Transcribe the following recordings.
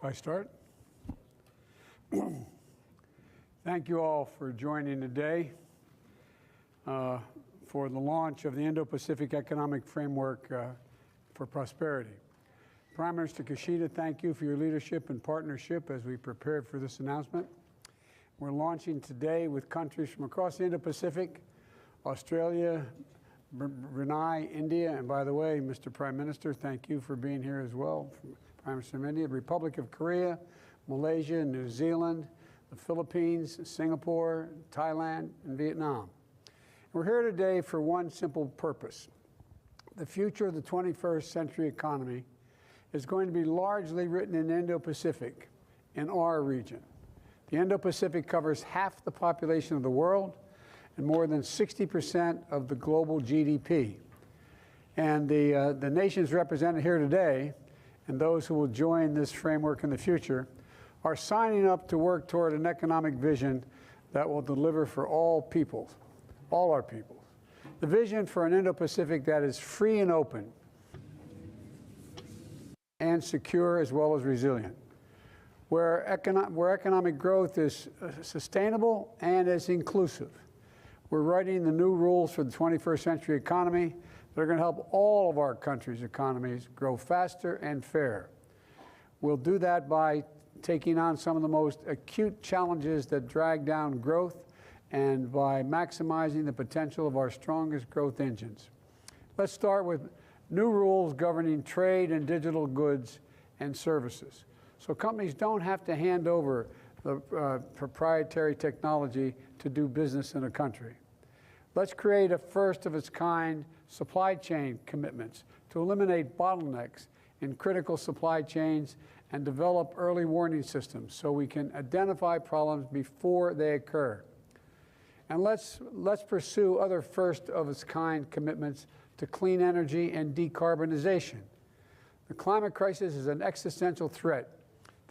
I start? Thank you all for joining today for the launch of the Indo-Pacific Economic Framework for Prosperity. Prime Minister Kishida, thank you for your leadership and partnership as we prepared for this announcement. We're launching today with countries from across the Indo-Pacific, Australia, Brunei, India, and by the way, Mr. Prime Minister, thank you for being here as well. Prime Minister of India, Republic of Korea, Malaysia, New Zealand, the Philippines, Singapore, Thailand, and Vietnam. We're here today for one simple purpose. The future of the 21st century economy is going to be largely written in Indo-Pacific, in our region. The Indo-Pacific covers half the population of the world and more than 60% of the global GDP. And the nations represented here today, and those who will join this framework in the future, are signing up to work toward an economic vision that will deliver for all peoples, all our peoples. The vision for an Indo-Pacific that is free and open and secure as well as resilient, where economic growth is sustainable and is inclusive. We're writing the new rules for the 21st century economy that are going to help all of our countries' economies grow faster and fair. We'll do that by taking on some of the most acute challenges that drag down growth and by maximizing the potential of our strongest growth engines. Let's start with new rules governing trade and digital goods and services, so companies don't have to hand over the proprietary technology to do business in a country. Let's create a first-of-its-kind supply chain commitments to eliminate bottlenecks in critical supply chains and develop early warning systems so we can identify problems before they occur. And let's pursue other first-of-its-kind commitments to clean energy and decarbonization. The climate crisis is an existential threat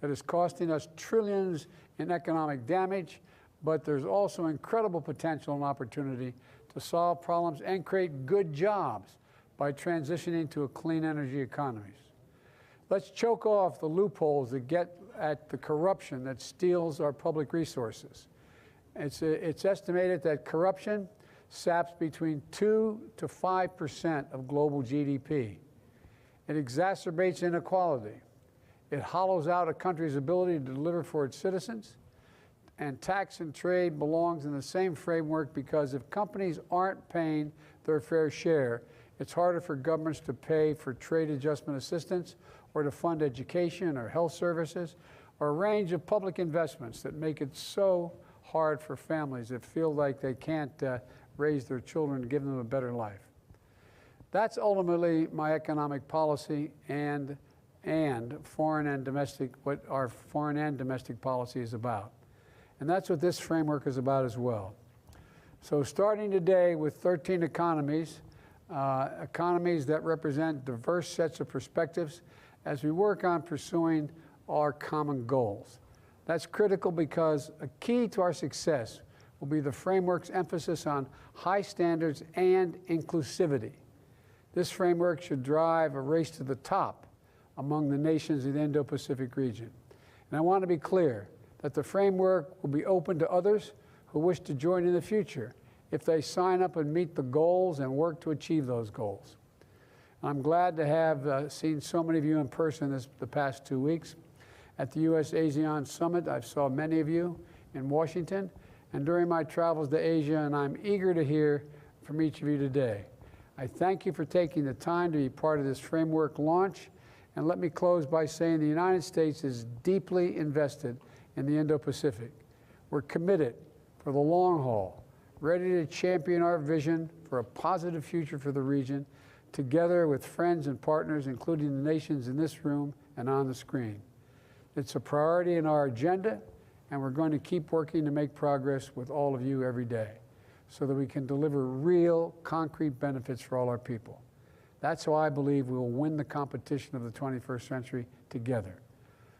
that is costing us trillions in economic damage, but there's also incredible potential and opportunity to solve problems and create good jobs by transitioning to a clean energy economy. Let's choke off the loopholes that get at the corruption that steals our public resources. It's estimated that corruption saps between 2 to 5% of global GDP. It exacerbates inequality. It hollows out a country's ability to deliver for its citizens. And tax and trade belongs in the same framework because if companies aren't paying their fair share, it's harder for governments to pay for trade adjustment assistance or to fund education or health services or a range of public investments that make it so hard for families that feel like they can't raise their children and give them a better life. That's ultimately my economic policy and foreign and domestic, what our foreign and domestic policy is about. And that's what this framework is about as well. So starting today with 13 economies, economies that represent diverse sets of perspectives as we work on pursuing our common goals. That's critical because a key to our success will be the framework's emphasis on high standards and inclusivity. This framework should drive a race to the top among the nations in the Indo-Pacific region. And I want to be clear that the framework will be open to others who wish to join in the future if they sign up and meet the goals and work to achieve those goals. I'm glad to have seen so many of you in person the past 2 weeks. At the U.S.-ASEAN Summit, I saw many of you in Washington, and during my travels to Asia, and I'm eager to hear from each of you today. I thank you for taking the time to be part of this framework launch, and let me close by saying the United States is deeply invested in the Indo-Pacific. We're committed for the long haul, ready to champion our vision for a positive future for the region, together with friends and partners, including the nations in this room and on the screen. It's a priority in our agenda, and we're going to keep working to make progress with all of you every day so that we can deliver real, concrete benefits for all our people. That's how I believe we will win the competition of the 21st century together.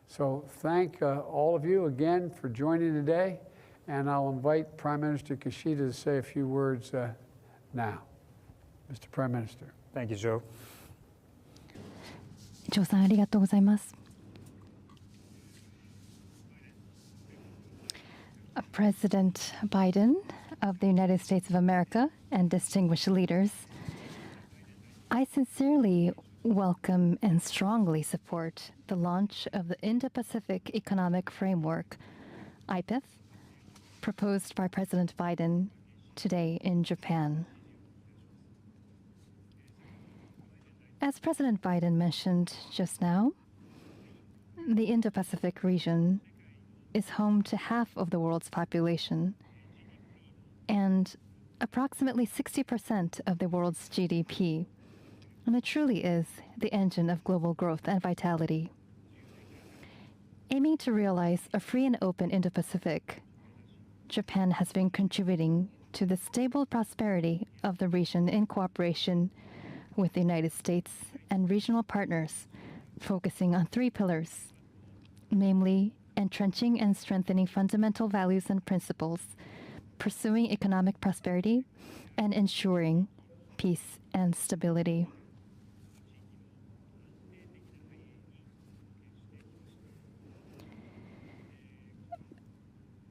So thank all of you again for joining today, and I'll invite Prime Minister Kishida to say a few words now. Mr. Prime Minister. Thank you, Joe. ジョーさんありがとうございます。President Biden of the United States of America and distinguished leaders, I sincerely welcome and strongly support the launch of the Indo-Pacific Economic Framework, IPEF, proposed by President Biden today in Japan. As President Biden mentioned just now, the Indo-Pacific region is home to half of the world's population and approximately 60% of the world's GDP. And it truly is the engine of global growth and vitality. Aiming to realize a free and open Indo-Pacific, Japan has been contributing to the stable prosperity of the region in cooperation with the United States and regional partners, focusing on three pillars, namely entrenching and strengthening fundamental values and principles, pursuing economic prosperity, and ensuring peace and stability.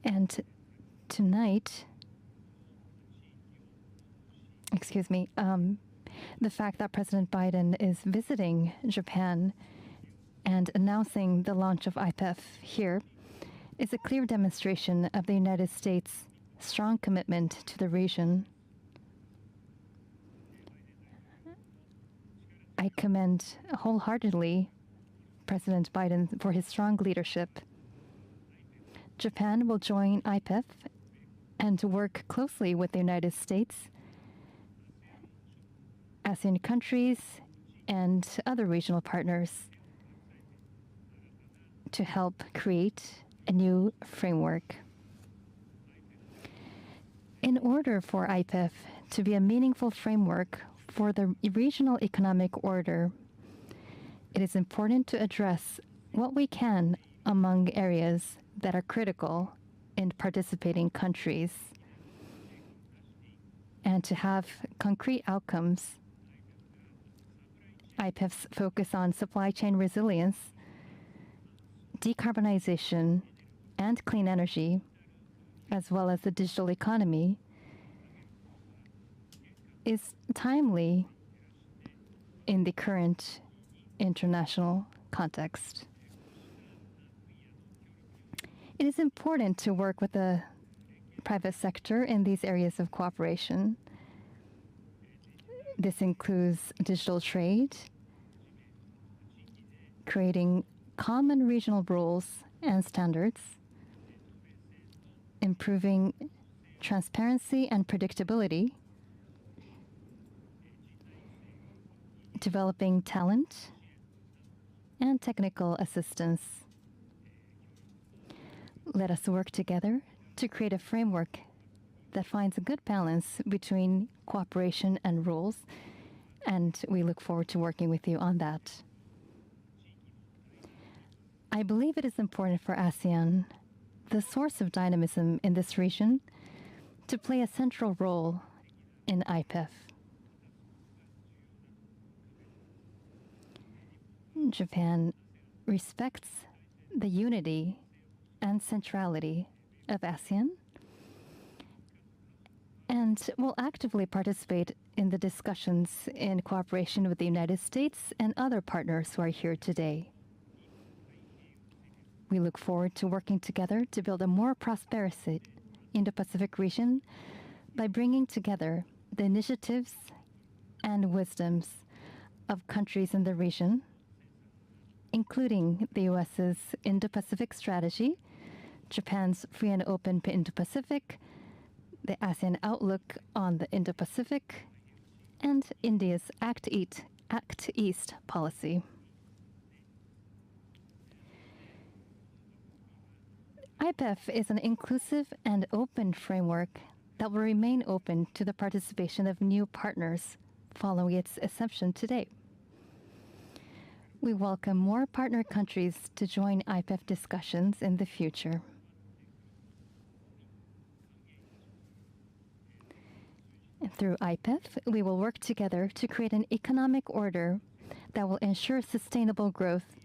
And tonight, the fact that President Biden is visiting Japan and announcing the launch of IPEF here is a clear demonstration of the United States' strong commitment to the region. I commend wholeheartedly President Biden for his strong leadership. Japan will join IPEF and work closely with the United States, ASEAN countries, and other regional partners to help create a new framework. In order for IPEF to be a meaningful framework for the regional economic order, it is important to address what we can among areas that are critical in participating countries and to have concrete outcomes. IPEF's focus on supply chain resilience, decarbonization, and clean energy, as well as the digital economy, is timely in the current international context. It is important to work with the private sector in these areas of cooperation. This includes digital trade, creating common regional rules and standards, improving transparency and predictability, developing talent, and technical assistance. Let us work together to create a framework that finds a good balance between cooperation and rules, and we look forward to working with you on that. I believe it is important for ASEAN, the source of dynamism in this region, to play a central role in IPEF. Japan respects the unity and centrality of ASEAN and will actively participate in the discussions in cooperation with the United States and other partners who are here today. We look forward to working together to build a more prosperous Indo-Pacific region by bringing together the initiatives and wisdoms of countries in the region, including the U.S.'s Indo-Pacific strategy, Japan's free and open Indo-Pacific, the ASEAN outlook on the Indo-Pacific, and India's Act East policy. IPEF is an inclusive and open framework that will remain open to the participation of new partners following its inception today. We welcome more partner countries to join IPEF discussions in the future. And through IPEF, we will work together to create an economic order that will ensure sustainable growth,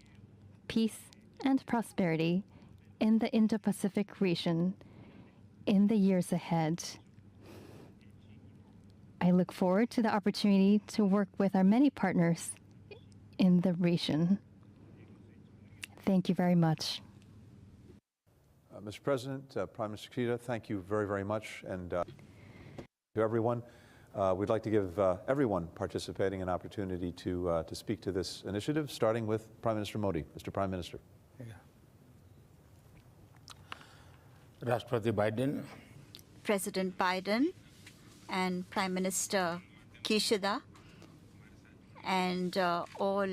peace, and prosperity in the Indo-Pacific region, in the years ahead. I look forward to the opportunity to work with our many partners in the region. Thank you very much. Mr. President, Prime Minister Kishida, thank you very, very much. And to everyone, we'd like to give everyone participating an opportunity to speak to this initiative, starting with Prime Minister Modi. Mr. Prime Minister. Rashtrapati Biden, President Biden and Prime Minister Kishida and all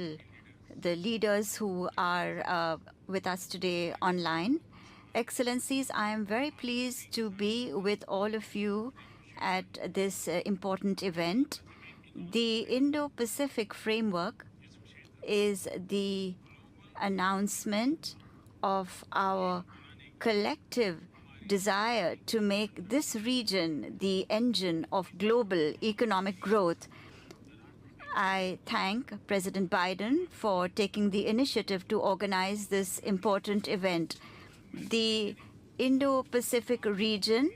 the leaders who are with us today online. Excellencies, I am very pleased to be with all of you at this important event. The Indo-Pacific Framework is the announcement of our collective desire to make this region the engine of global economic growth. I thank President Biden for taking the initiative to organize this important event. The Indo-Pacific region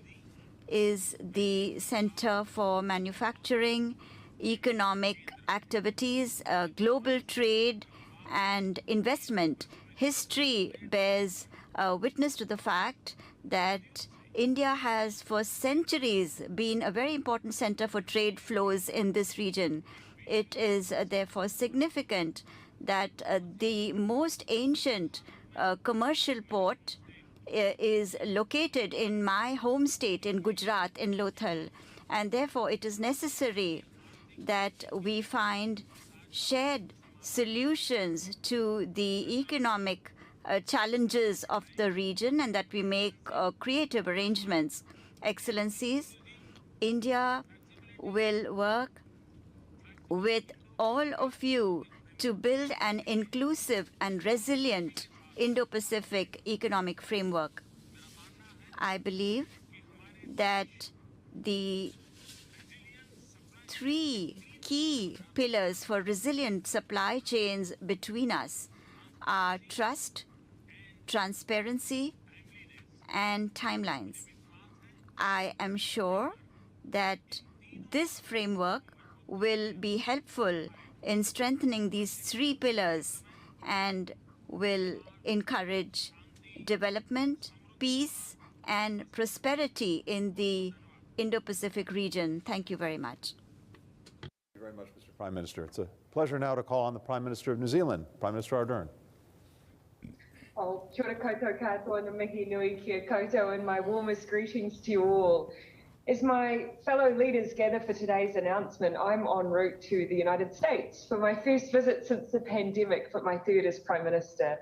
is the center for manufacturing, economic activities, global trade, and investment. History bears witness to the fact that India has for centuries been a very important center for trade flows in this region. It is therefore significant that the most ancient commercial port is located in my home state in Gujarat, in Lothal, and therefore it is necessary that we find shared solutions to the economic challenges of the region and that we make creative arrangements. Excellencies, India will work with all of you to build an inclusive and resilient Indo-Pacific economic framework. I believe that the three key pillars for resilient supply chains between us are trust, transparency, and timelines. I am sure that this framework will be helpful in strengthening these three pillars and will encourage development, peace, and prosperity in the Indo-Pacific region. Thank you very much. Thank you very much, Mr. Prime Minister. It's a pleasure now to call on the Prime Minister of New Zealand, Prime Minister Ardern. Kia ora koutou katoa na mihi nui kia koutou, and my warmest greetings to you all. As my fellow leaders gather for today's announcement, I'm en route to the United States for my first visit since the pandemic, but my third as Prime Minister.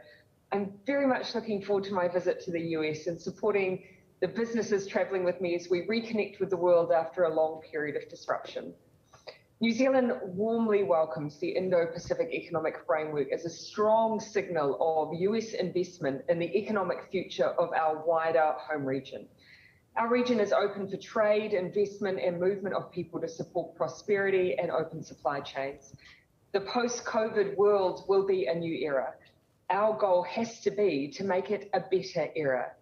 I'm very much looking forward to my visit to the US and supporting the businesses travelling with me as we reconnect with the world after a long period of disruption. New Zealand warmly welcomes the Indo-Pacific Economic Framework as a strong signal of US investment in the economic future of our wider home region. Our region is open for trade, investment, and movement of people to support prosperity and open supply chains. The post-COVID world will be a new era. Our goal has to be to make it a better era.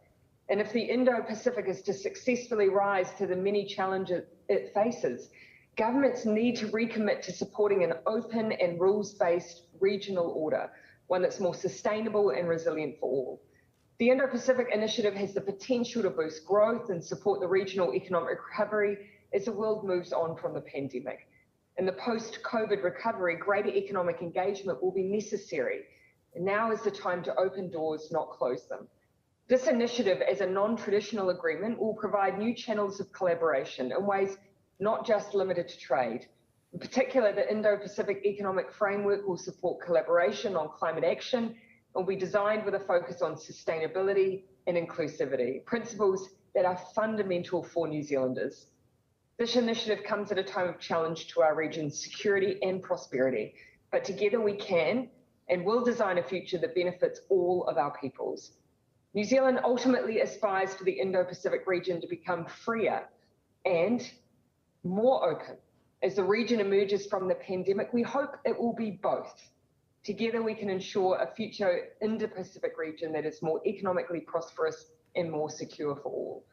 And if the Indo-Pacific is to successfully rise to the many challenges it faces, governments need to recommit to supporting an open and rules-based regional order, one that's more sustainable and resilient for all. The Indo-Pacific Initiative has the potential to boost growth and support the regional economic recovery as the world moves on from the pandemic. In the post-COVID recovery, greater economic engagement will be necessary. And now is the time to open doors, not close them. This initiative, as a non-traditional agreement, will provide new channels of collaboration in ways not just limited to trade. In particular, the Indo-Pacific Economic Framework will support collaboration on climate action and will be designed with a focus on sustainability and inclusivity, principles that are fundamental for New Zealanders. This initiative comes at a time of challenge to our region's security and prosperity, but together we can and will design a future that benefits all of our peoples. New Zealand ultimately aspires for the Indo-Pacific region to become freer and more open. As the region emerges from the pandemic, we hope it will be both. Together we can ensure a future Indo-Pacific region that is more economically prosperous and more secure for all.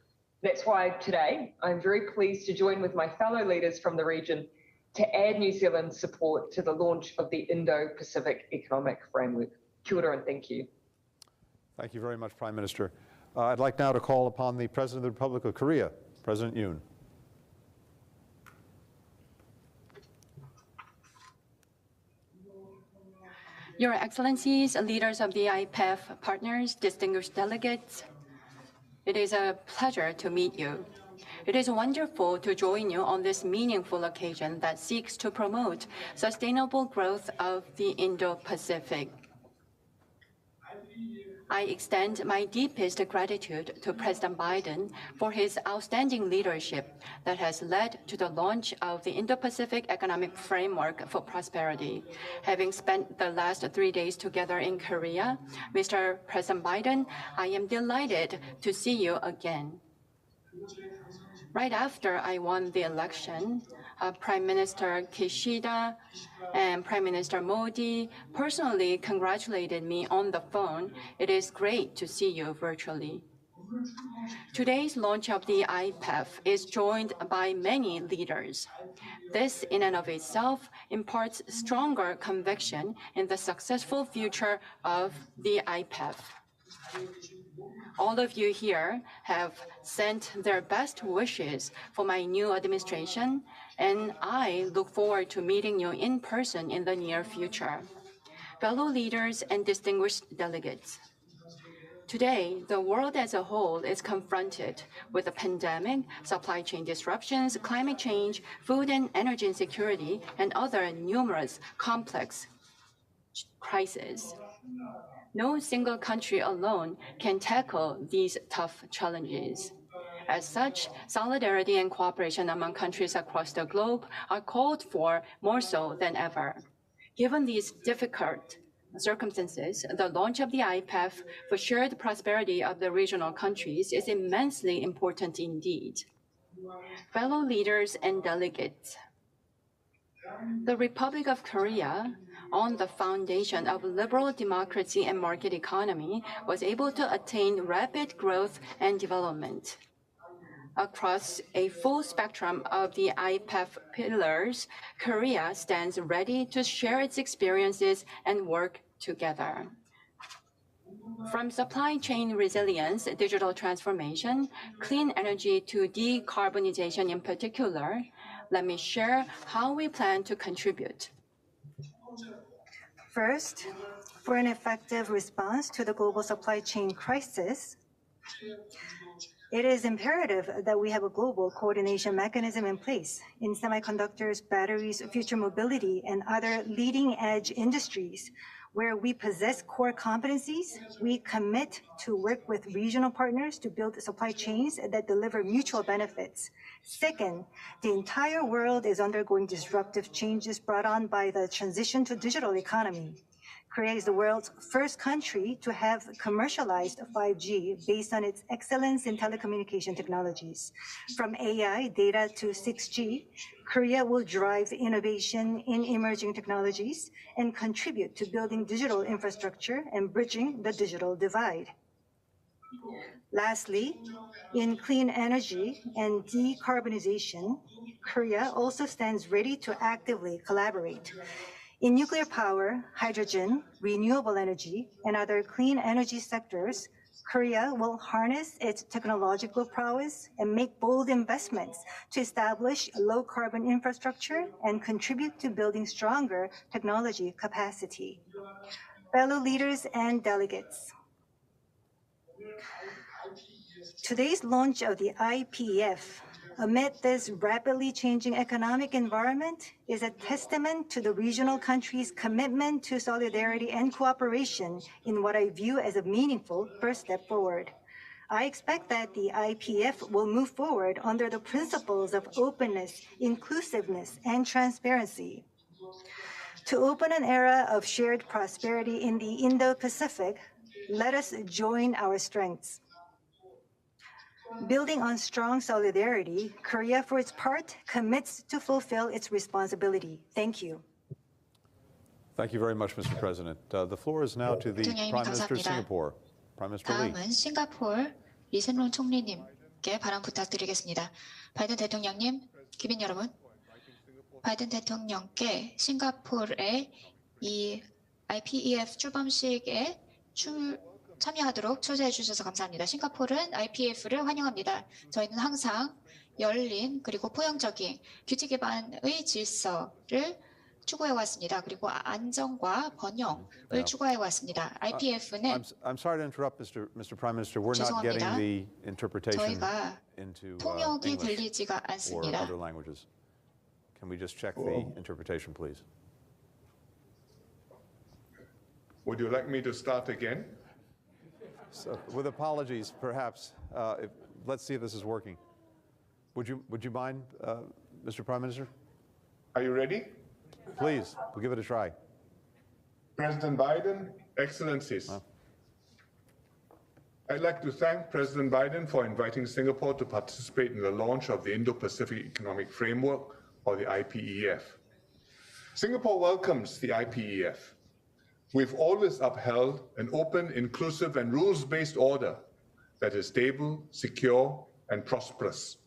That's why today I'm very pleased to join with my fellow leaders from the region to add New Zealand's support to the launch of the Indo-Pacific Economic Framework. Kia ora and thank you. Thank you very much, Prime Minister. I'd like now to call upon the President of the Republic of Korea, President Yoon. Your Excellencies, leaders of the IPEF partners, distinguished delegates, it is a pleasure to meet you. It is wonderful to join you on this meaningful occasion that seeks to promote sustainable growth of the Indo-Pacific. I extend my deepest gratitude to President Biden for his outstanding leadership that has led to the launch of the Indo-Pacific Economic Framework for Prosperity. Having spent the last 3 days together in Korea, Mr. President Biden, I am delighted to see you again. Right after I won the election, Prime Minister Kishida and Prime Minister Modi personally congratulated me on the phone. It is great to see you virtually. Today's launch of the IPEF is joined by many leaders. This in and of itself imparts stronger conviction in the successful future of the IPEF. All of you here have sent their best wishes for my new administration, and I look forward to meeting you in person in the near future. Fellow leaders and distinguished delegates, today, the world as a whole is confronted with a pandemic, supply chain disruptions, climate change, food and energy insecurity, and other numerous complex crises. No single country alone can tackle these tough challenges. As such, solidarity and cooperation among countries across the globe are called for more so than ever. Given these difficult circumstances, the launch of the IPEF for shared prosperity of the regional countries is immensely important indeed. Fellow leaders and delegates, the Republic of Korea, on the foundation of liberal democracy and market economy, was able to attain rapid growth and development. Across a full spectrum of the IPEF pillars, Korea stands ready to share its experiences and work together. From supply chain resilience, digital transformation, clean energy to decarbonization in particular, let me share how we plan to contribute. First, for an effective response to the global supply chain crisis, it is imperative that we have a global coordination mechanism in place in semiconductors, batteries, future mobility, and other leading-edge industries where we possess core competencies. We commit to work with regional partners to build supply chains that deliver mutual benefits. Second, the entire world is undergoing disruptive changes brought on by the transition to digital economy. Korea is the world's first country to have commercialized 5G based on its excellence in telecommunication technologies. From AI, data to 6G, Korea will drive innovation in emerging technologies and contribute to building digital infrastructure and bridging the digital divide. Lastly, in clean energy and decarbonization, Korea also stands ready to actively collaborate. In nuclear power, hydrogen, renewable energy, and other clean energy sectors, Korea will harness its technological prowess and make bold investments to establish low-carbon infrastructure and contribute to building stronger technology capacity. Fellow leaders and delegates, today's launch of the IPEF amid this rapidly changing economic environment is a testament to the regional countries' commitment to solidarity and cooperation in what I view as a meaningful first step forward. I expect that the IPEF will move forward under the principles of openness, inclusiveness, and transparency. To open an era of shared prosperity in the Indo-Pacific, let us join our strengths. Building on strong solidarity, Korea, for its part, commits to fulfill its responsibility. Thank you. Thank you very much, Mr. President. The floor is now to the 대통령님 Prime Minister of 감사합니다. Singapore, Prime Minister Lee. 다음은 싱가포르 리센론 총리님 대통령께 발언 부탁드리겠습니다. 바이든 대통령님, 기빈 여러분, 바이든 대통령께 싱가포르의 이 IPEF 출범식에 참여하도록 초대해 주셔서 감사합니다. 싱가포르는 IPEF를 환영합니다. 저희는 항상 열린 그리고 포용적인 규칙 기반의 질서를 추구해 왔습니다. 그리고 안정과 번영을 추구해 왔습니다. IPF는 I'm sorry to interrupt, Mr. Prime Minister. We're not getting 죄송합니다. the interpretation 저희가 into 통역이 English 들리지가 or 않습니다. other languages. Can we just check the interpretation, please? Would you like me to start again? So, with apologies, perhaps. Let's see if this is working. Would you mind, Mr. Prime Minister? Are you ready? Please, we'll give it a try. President Biden, Excellencies. I'd like to thank President Biden for inviting Singapore to participate in the launch of the Indo-Pacific Economic Framework, or the IPEF. Singapore welcomes the IPEF. We've always upheld an open, inclusive, and rules-based order that is stable, secure, and prosperous.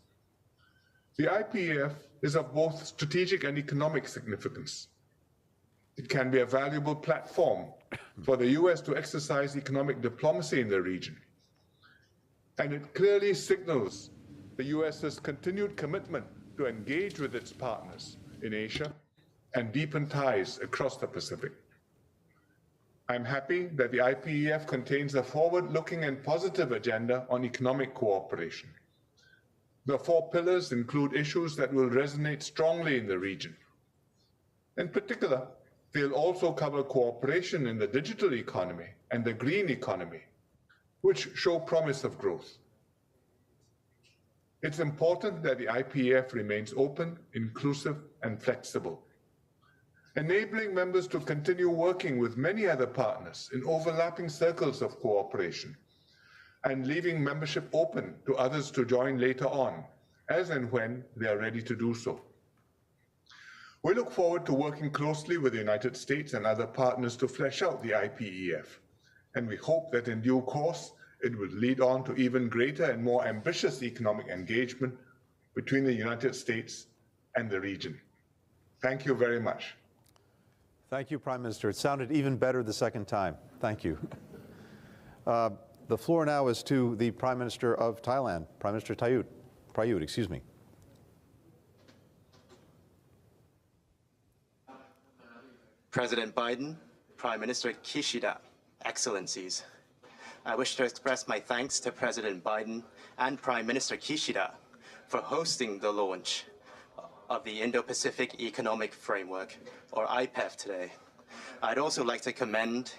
The IPEF is of both strategic and economic significance. It can be a valuable platform for the US to exercise economic diplomacy in the region. And it clearly signals the US's continued commitment to engage with its partners in Asia and deepen ties across the Pacific. I'm happy that the IPEF contains a forward-looking and positive agenda on economic cooperation. The 4 pillars include issues that will resonate strongly in the region. In particular, they'll also cover cooperation in the digital economy and the green economy, which show promise of growth. It's important that the IPEF remains open, inclusive, and flexible, enabling members to continue working with many other partners in overlapping circles of cooperation, and leaving membership open to others to join later on, as and when they are ready to do so. We look forward to working closely with the United States and other partners to flesh out the IPEF, and we hope that in due course it will lead on to even greater and more ambitious economic engagement between the United States and the region. Thank you very much. Thank you, Prime Minister. It sounded even better the second time. Thank you. The floor now is to the Prime Minister of Thailand, Prime Minister Prayut, excuse me. President Biden, Prime Minister Kishida, Excellencies. I wish to express my thanks to President Biden and Prime Minister Kishida for hosting the launch of the Indo-Pacific Economic Framework, or IPEF, today. I'd also like to commend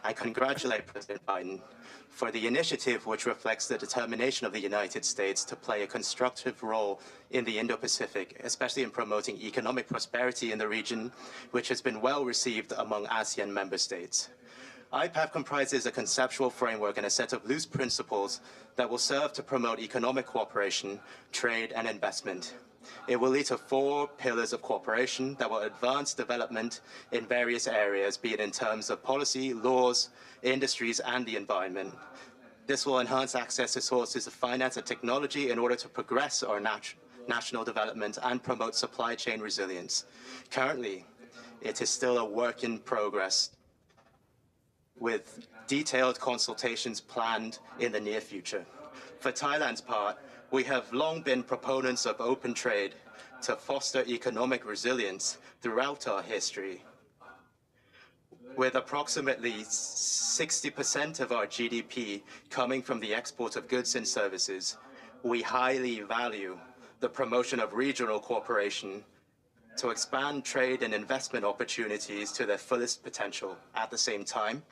and congratulate President Biden for the initiative, which reflects the determination of the United States to play a constructive role in the Indo-Pacific, especially in promoting economic prosperity in the region, which has been well received among ASEAN member states. IPEF comprises a conceptual framework and a set of loose principles that will serve to promote economic cooperation, trade, and investment. It will lead to 4 pillars of cooperation that will advance development in various areas, be it in terms of policy, laws, industries, and the environment. This will enhance access to sources of finance and technology in order to progress our national development and promote supply chain resilience. Currently, it is still a work in progress, with detailed consultations planned in the near future. For Thailand's part, we have long been proponents of open trade to foster economic resilience throughout our history. With approximately 60% of our GDP coming from the export of goods and services, we highly value the promotion of regional cooperation to expand trade and investment opportunities to their fullest potential. At the same time,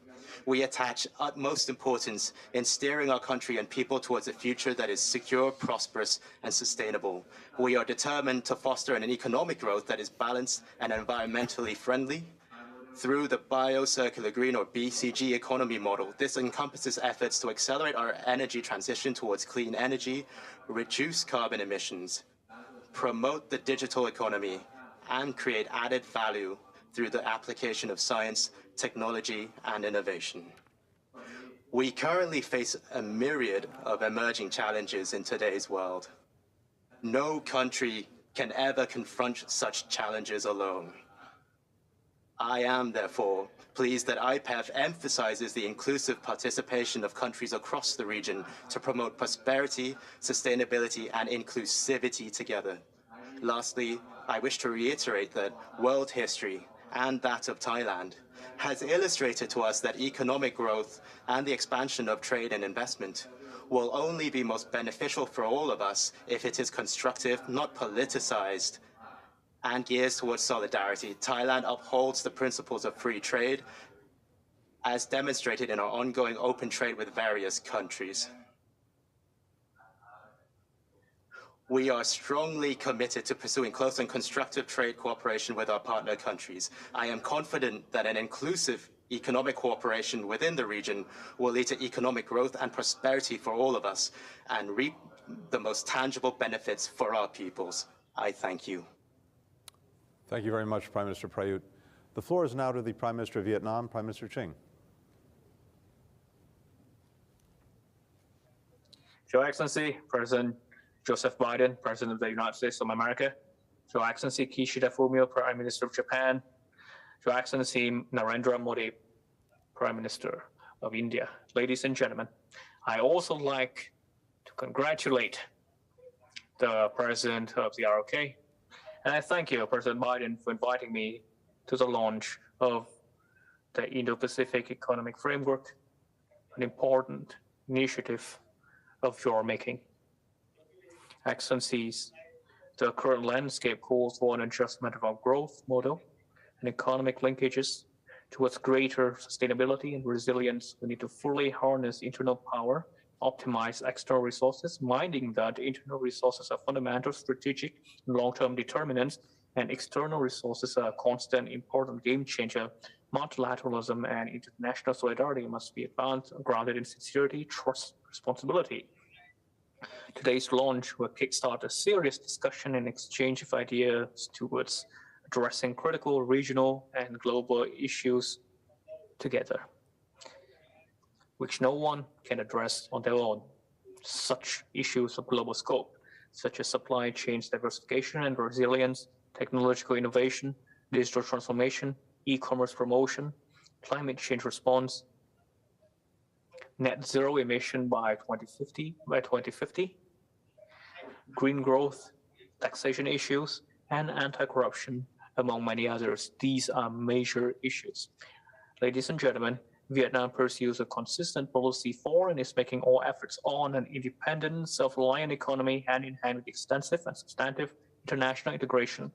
we attach utmost importance in steering our country and people towards a future that is secure, prosperous, and sustainable. We are determined to foster an economic growth that is balanced and environmentally friendly through the Bio-Circular Green, or BCG, economy model. This encompasses efforts to accelerate our energy transition towards clean energy, reduce carbon emissions, promote the digital economy, and create added value through the application of science, technology, and innovation. We currently face a myriad of emerging challenges in today's world. No country can ever confront such challenges alone. I am, therefore, pleased that IPEF emphasizes the inclusive participation of countries across the region to promote prosperity, sustainability, and inclusivity together. Lastly, I wish to reiterate that world history, and that of Thailand, has illustrated to us that economic growth and the expansion of trade and investment will only be most beneficial for all of us if it is constructive, not politicized, and gears towards solidarity. Thailand upholds the principles of free trade, as demonstrated in our ongoing open trade with various countries. We are strongly committed to pursuing close and constructive trade cooperation with our partner countries. I am confident that an inclusive economic cooperation within the region will lead to economic growth and prosperity for all of us and reap the most tangible benefits for our peoples. I thank you. Thank you very much, Prime Minister Prayut. The floor is now to the Prime Minister of Vietnam, Prime Minister Chinh. Your Excellency, President Joseph Biden, President of the United States of America, Your Excellency Kishida Fumio, Prime Minister of Japan, Your Excellency Narendra Modi, Prime Minister of India. Ladies and gentlemen, I also like to congratulate the President of the RTUK, and I thank you, President Biden, for inviting me to the launch of the Indo-Pacific Economic Framework, an important initiative of your making. Excellencies, the current landscape calls for an adjustment of our growth model and economic linkages towards greater sustainability and resilience. We need to fully harness internal power, optimize external resources, minding that internal resources are fundamental, strategic, and long-term determinants, and external resources are a constant, important game changer. Multilateralism and international solidarity must be advanced, grounded in sincerity, trust, responsibility. Today's launch will kickstart a serious discussion and exchange of ideas towards addressing critical regional and global issues together, which no one can address on their own. Such issues of global scope, such as supply chains diversification and resilience, technological innovation, digital transformation, e-commerce promotion, climate change response, net zero emission by 2050, green growth, taxation issues, and anti-corruption, among many others. These are major issues. Ladies and gentlemen, Vietnam pursues a consistent policy for and is making all efforts on an independent, self-reliant economy hand in hand with extensive and substantive international integration.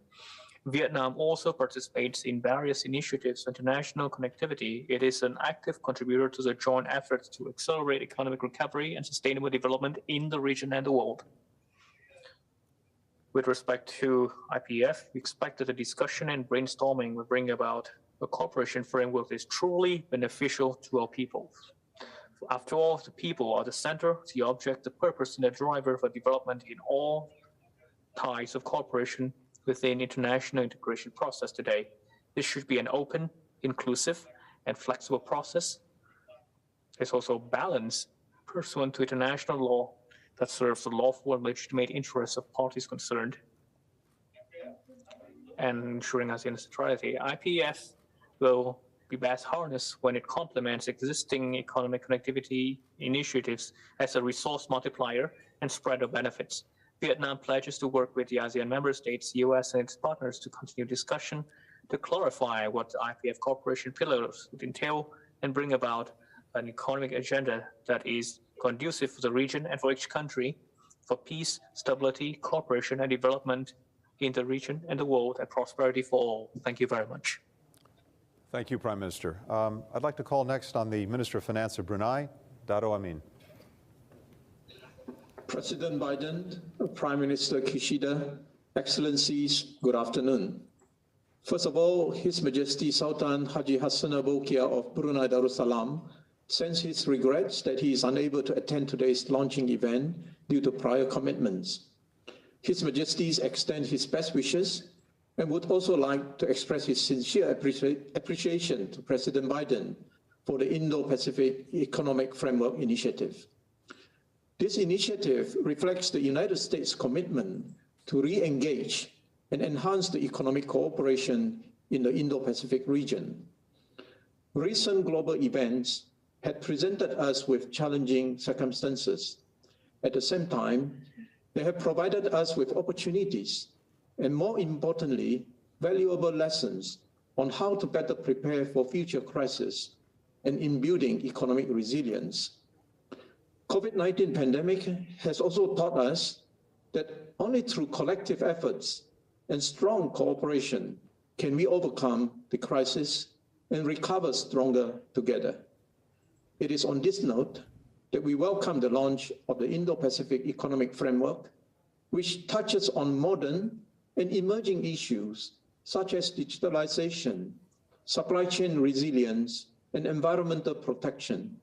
Vietnam also participates in various initiatives of international connectivity. It is an active contributor to the joint efforts to accelerate economic recovery and sustainable development in the region and the world. With respect to IPEF, we expect that the discussion and brainstorming will bring about a cooperation framework that is truly beneficial to our people. After all, the people are the center, the object, the purpose, and the driver for development in all ties of cooperation within international integration process today. This should be an open, inclusive, and flexible process. It's also balanced pursuant to international law that serves the lawful and legitimate interests of parties concerned and ensuring ASEAN centrality. IPEF will be best harnessed when it complements existing economic connectivity initiatives as a resource multiplier and spread of benefits. Vietnam pledges to work with the ASEAN member states, US, and its partners to continue discussion to clarify what the IPEF cooperation pillars would entail and bring about an economic agenda that is conducive for the region and for each country for peace, stability, cooperation, and development in the region and the world, and prosperity for all. Thank you very much. Thank you, Prime Minister. I'd like to call next on the Minister of Finance of Brunei, Dato Amin. President Biden, Prime Minister Kishida, Excellencies, good afternoon. First of all, His Majesty Sultan Haji Hassan Al Bolkiah of Brunei Darussalam sends his regrets that he is unable to attend today's launching event due to prior commitments. His Majesties extend his best wishes and would also like to express his sincere appreciation to President Biden for the Indo-Pacific Economic Framework Initiative. This initiative reflects the United States' commitment to re-engage and enhance the economic cooperation in the Indo-Pacific region. Recent global events had presented us with challenging circumstances. At the same time, they have provided us with opportunities and, more importantly, valuable lessons on how to better prepare for future crises and in building economic resilience. COVID-19 pandemic has also taught us that only through collective efforts and strong cooperation can we overcome the crisis and recover stronger together. It is on this note that we welcome the launch of the Indo-Pacific Economic Framework, which touches on modern and emerging issues such as digitalization, supply chain resilience, and environmental protection.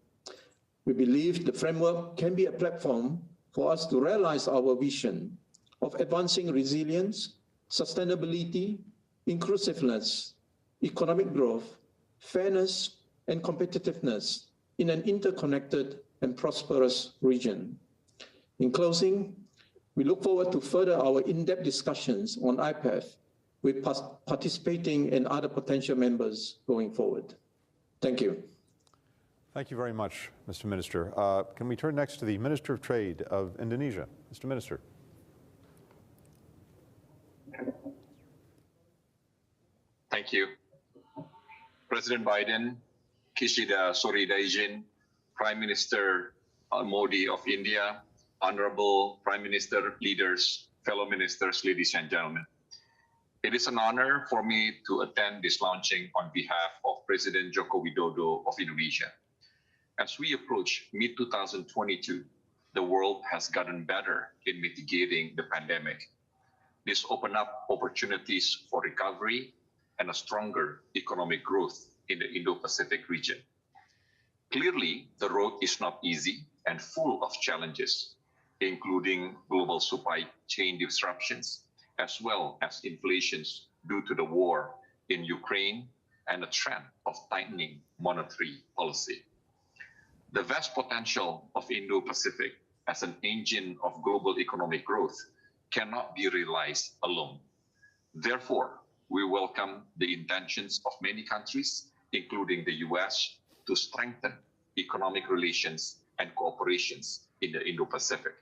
We believe the framework can be a platform for us to realize our vision of advancing resilience, sustainability, inclusiveness, economic growth, fairness, and competitiveness in an interconnected and prosperous region. In closing, we look forward to further our in-depth discussions on IPEF with participating and other potential members going forward. Thank you. Thank you very much, Mr. Minister. Can we turn next to the Minister of Trade of Indonesia? Mr. Minister. Thank you. President Biden, Kishida Soridajin, Prime Minister Modi of India, Honorable Prime Minister, leaders, fellow ministers, ladies and gentlemen. It is an honor for me to attend this launching on behalf of President Joko Widodo of Indonesia. As we approach mid-2022, the world has gotten better in mitigating the pandemic. This opened up opportunities for recovery and a stronger economic growth in the Indo-Pacific region. Clearly, the road is not easy and full of challenges, including global supply chain disruptions, as well as inflations due to the war in Ukraine and a trend of tightening monetary policy. The vast potential of Indo-Pacific as an engine of global economic growth cannot be realized alone. Therefore, we welcome the intentions of many countries, including the US, to strengthen economic relations and cooperations in the Indo-Pacific.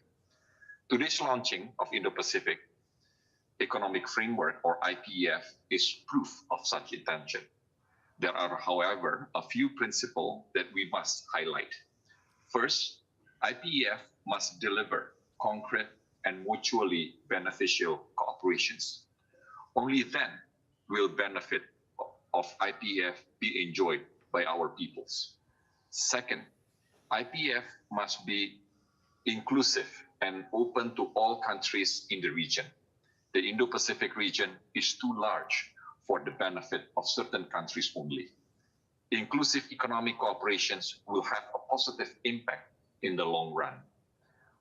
Today's launching of Indo-Pacific Economic Framework, or IPEF, is proof of such intention. There are, however, a few principles that we must highlight. First, IPEF must deliver concrete and mutually beneficial cooperations. Only then will benefit of IPEF be enjoyed by our peoples. Second, IPEF must be inclusive and open to all countries in the region. The Indo-Pacific region is too large for the benefit of certain countries only. Inclusive economic cooperations will have a positive impact in the long run.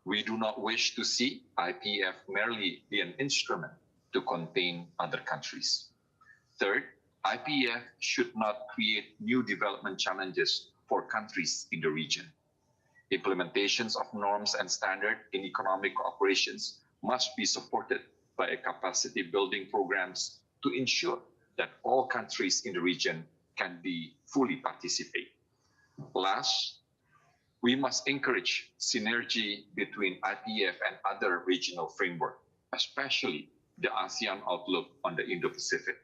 We do not wish to see IPEF merely be an instrument to contain other countries. Third, IPEF should not create new development challenges for countries in the region. Implementations of norms and standards in economic operations must be supported by a capacity building programs to ensure that all countries in the region can be fully participate. Last, we must encourage synergy between IPEF and other regional frameworks, especially the ASEAN outlook on the Indo-Pacific.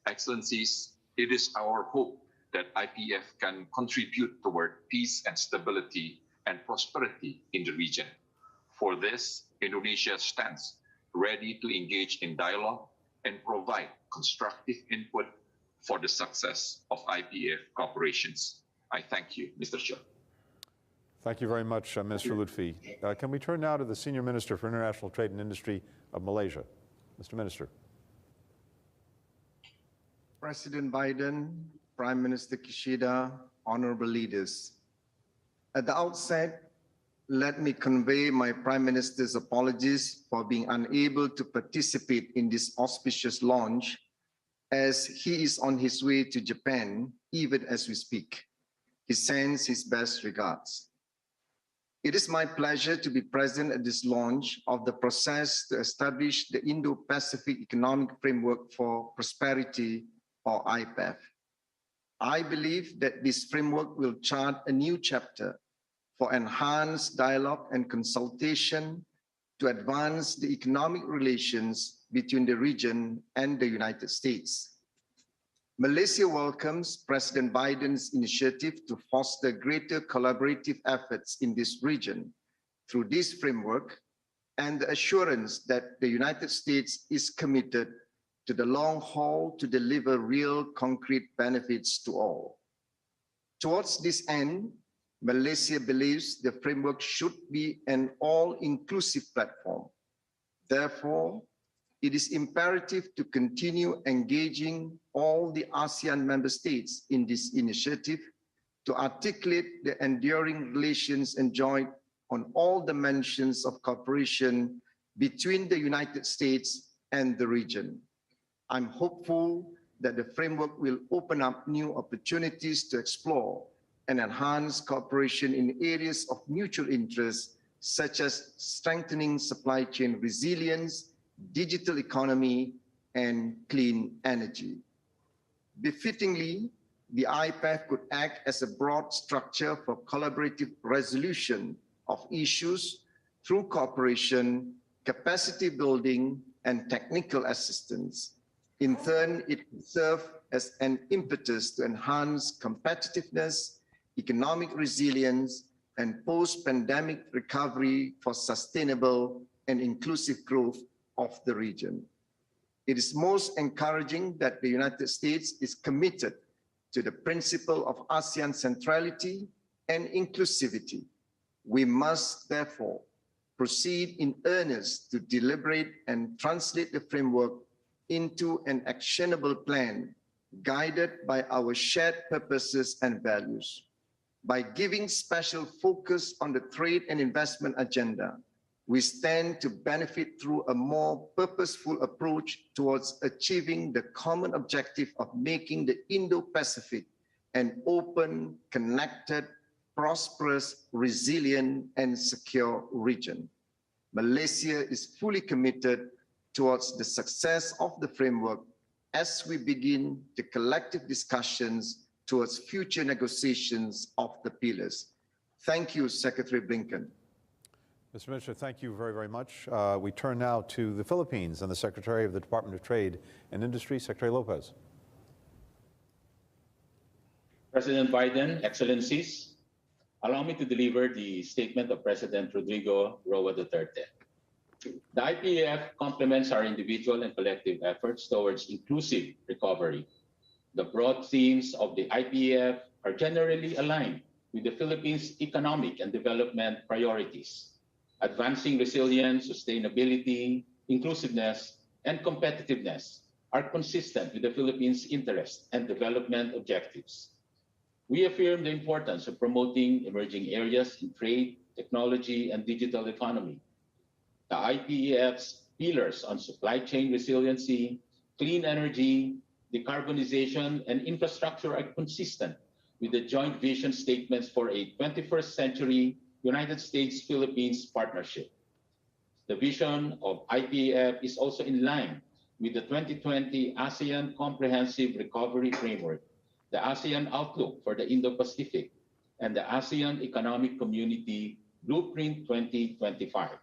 Excellencies, it is our hope that IPEF can contribute toward peace and stability and prosperity in the region. For this, Indonesia stands ready to engage in dialogue and provide constructive input for the success of IPEF cooperations. I thank you, Mr. Chair. Thank you very much, Minister Lutfi. Can we turn now to the Senior Minister for International Trade and Industry of Malaysia? Mr. Minister. President Biden, Prime Minister Kishida, honorable leaders. At the outset, let me convey my Prime Minister's apologies for being unable to participate in this auspicious launch, as he is on his way to Japan, even as we speak. He sends his best regards. It is my pleasure to be present at this launch of the process to establish the Indo-Pacific Economic Framework for Prosperity, or IPEF. I believe that this framework will chart a new chapter for enhanced dialogue and consultation to advance the economic relations between the region and the United States. Malaysia welcomes President Biden's initiative to foster greater collaborative efforts in this region through this framework and the assurance that the United States is committed to the long haul to deliver real concrete benefits to all. Towards this end, Malaysia believes the framework should be an all-inclusive platform. Therefore, it is imperative to continue engaging all the ASEAN member states in this initiative to articulate the enduring relations enjoyed on all dimensions of cooperation between the United States and the region. I'm hopeful that the framework will open up new opportunities to explore and enhance cooperation in areas of mutual interest, such as strengthening supply chain resilience, digital economy, and clean energy. Befittingly, the IPEF could act as a broad structure for collaborative resolution of issues through cooperation, capacity building, and technical assistance. In turn, it could serve as an impetus to enhance competitiveness, economic resilience, and post-pandemic recovery for sustainable and inclusive growth of the region. It is most encouraging that the United States is committed to the principle of ASEAN centrality and inclusivity. We must therefore proceed in earnest to deliberate and translate the framework into an actionable plan guided by our shared purposes and values. By giving special focus on the trade and investment agenda, we stand to benefit through a more purposeful approach towards achieving the common objective of making the Indo-Pacific an open, connected, prosperous, resilient, and secure region. Malaysia is fully committed towards the success of the framework as we begin the collective discussions towards future negotiations of the pillars. Thank you, Secretary Blinken. Mr. Minister, thank you very, very much. We turn now to the Philippines and the Secretary of the Department of Trade and Industry, Secretary Lopez. President Biden, Excellencies, allow me to deliver the statement of President Rodrigo Roa Duterte. The IPEF complements our individual and collective efforts towards inclusive recovery. The broad themes of the IPEF are generally aligned with the Philippines' economic and development priorities. Advancing resilience, sustainability, inclusiveness, and competitiveness are consistent with the Philippines' interests and development objectives. We affirm the importance of promoting emerging areas in trade, technology, and digital economy. The IPEF's pillars on supply chain resiliency, clean energy, decarbonization, and infrastructure are consistent with the joint vision statements for a 21st century United States-Philippines partnership. The vision of IPEF is also in line with the 2020 ASEAN Comprehensive Recovery Framework, the ASEAN Outlook for the Indo-Pacific, and the ASEAN Economic Community Blueprint 2025.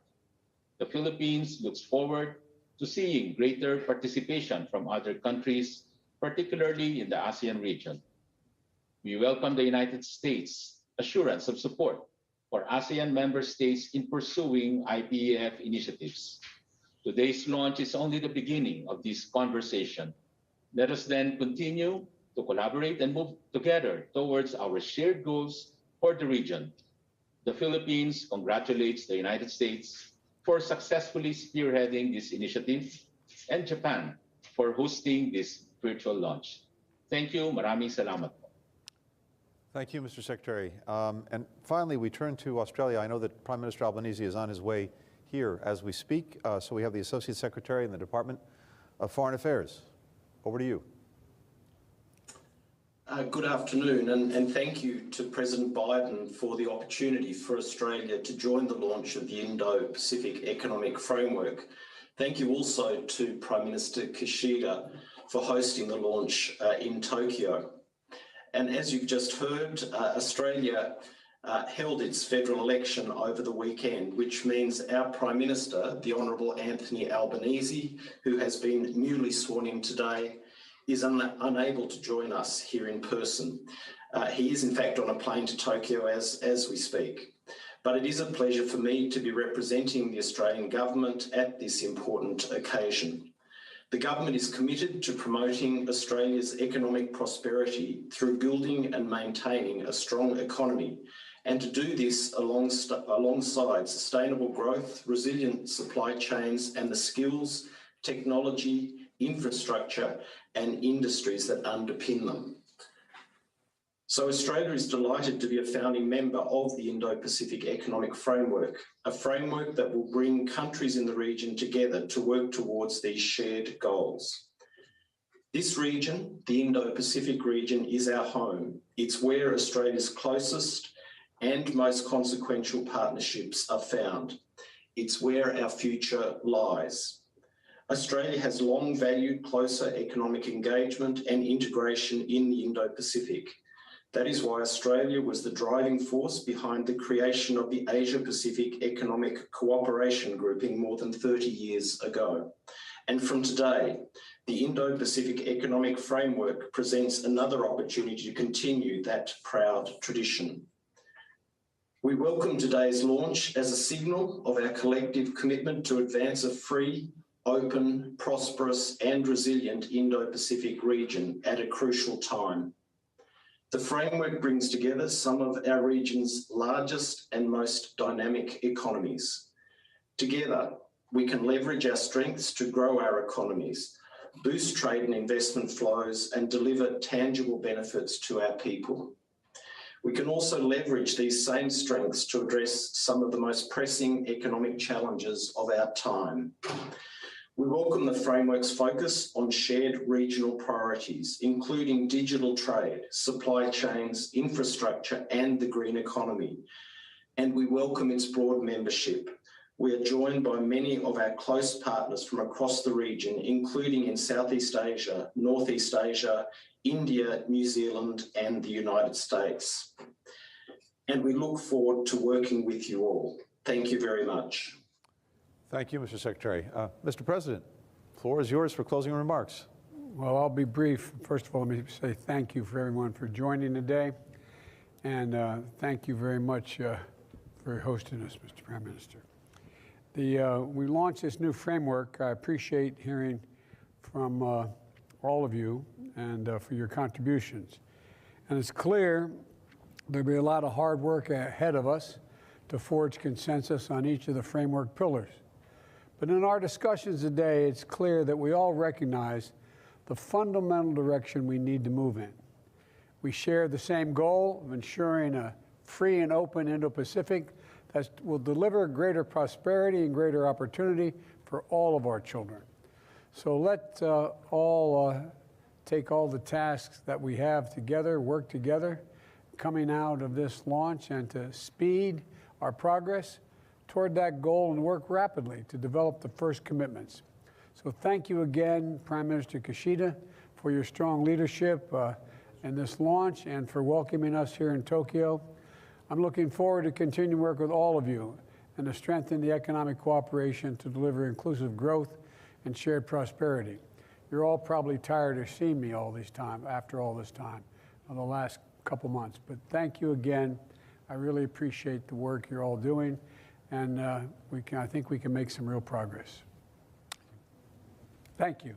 The Philippines looks forward to seeing greater participation from other countries, particularly in the ASEAN region. We welcome the United States' assurance of support for ASEAN member states in pursuing IPEF initiatives. Today's launch is only the beginning of this conversation. Let us then continue to collaborate and move together towards our shared goals for the region. The Philippines congratulates the United States for successfully spearheading this initiative and Japan for hosting this virtual launch. Thank you. Maraming salamat. Thank you, Mr. Secretary. And finally, we turn to Australia. I know that Prime Minister Albanese is on his way here as we speak. So we have the Associate Secretary in the Department of Foreign Affairs. Over to you. Good afternoon, and thank you to President Biden for the opportunity for Australia to join the launch of the Indo-Pacific Economic Framework. Thank you also to Prime Minister Kishida for hosting the launch in Tokyo. And as you've just heard, Australia held its federal election over the weekend, which means our Prime Minister, the Honourable Anthony Albanese, who has been newly sworn in today, is unable to join us here in person. He is in fact on a plane to Tokyo as we speak. But it is a pleasure for me to be representing the Australian government at this important occasion. The government is committed to promoting Australia's economic prosperity through building and maintaining a strong economy, and to do this alongside sustainable growth, resilient supply chains, and the skills, technology, infrastructure, and industries that underpin them. So Australia is delighted to be a founding member of the Indo-Pacific Economic Framework, a framework that will bring countries in the region together to work towards these shared goals. This region, the Indo-Pacific region, is our home. It's where Australia's closest and most consequential partnerships are found. It's where our future lies. Australia has long valued closer economic engagement and integration in the Indo-Pacific. That is why Australia was the driving force behind the creation of the Asia-Pacific Economic Cooperation Grouping more than 30 years ago. And from today, the Indo-Pacific Economic Framework presents another opportunity to continue that proud tradition. We welcome today's launch as a signal of our collective commitment to advance a free, open, prosperous, and resilient Indo-Pacific region at a crucial time. The framework brings together some of our region's largest and most dynamic economies. Together, we can leverage our strengths to grow our economies, boost trade and investment flows, and deliver tangible benefits to our people. We can also leverage these same strengths to address some of the most pressing economic challenges of our time. We welcome the framework's focus on shared regional priorities, including digital trade, supply chains, infrastructure, and the green economy. And we welcome its broad membership. We are joined by many of our close partners from across the region, including in Southeast Asia, Northeast Asia, India, New Zealand, and the United States. And we look forward to working with you all. Thank you very much. Thank you, Mr. Secretary. Mr. President, the floor is yours for closing remarks. Well, I'll be brief. First of all, let me say thank you for everyone for joining today. And thank you very much for hosting us, Mr. Prime Minister. We launched this new framework. I appreciate hearing from all of you and for your contributions. And it's clear there'll be a lot of hard work ahead of us to forge consensus on each of the framework pillars. But in our discussions today, it's clear that we all recognize the fundamental direction we need to move in. We share the same goal of ensuring a free and open Indo-Pacific that will deliver greater prosperity and greater opportunity for all of our children. So let's all take all the tasks that we have together, work together, coming out of this launch, and to speed our progress toward that goal and work rapidly to develop the first commitments. So thank you again, Prime Minister Kishida, for your strong leadership in this launch and for welcoming us here in Tokyo. I'm looking forward to continuing work with all of you and to strengthen the economic cooperation to deliver inclusive growth and shared prosperity. You're all probably tired of seeing me after all this time, in the last couple months. But thank you again. I really appreciate the work you're all doing. And I think we can make some real progress. Thank you.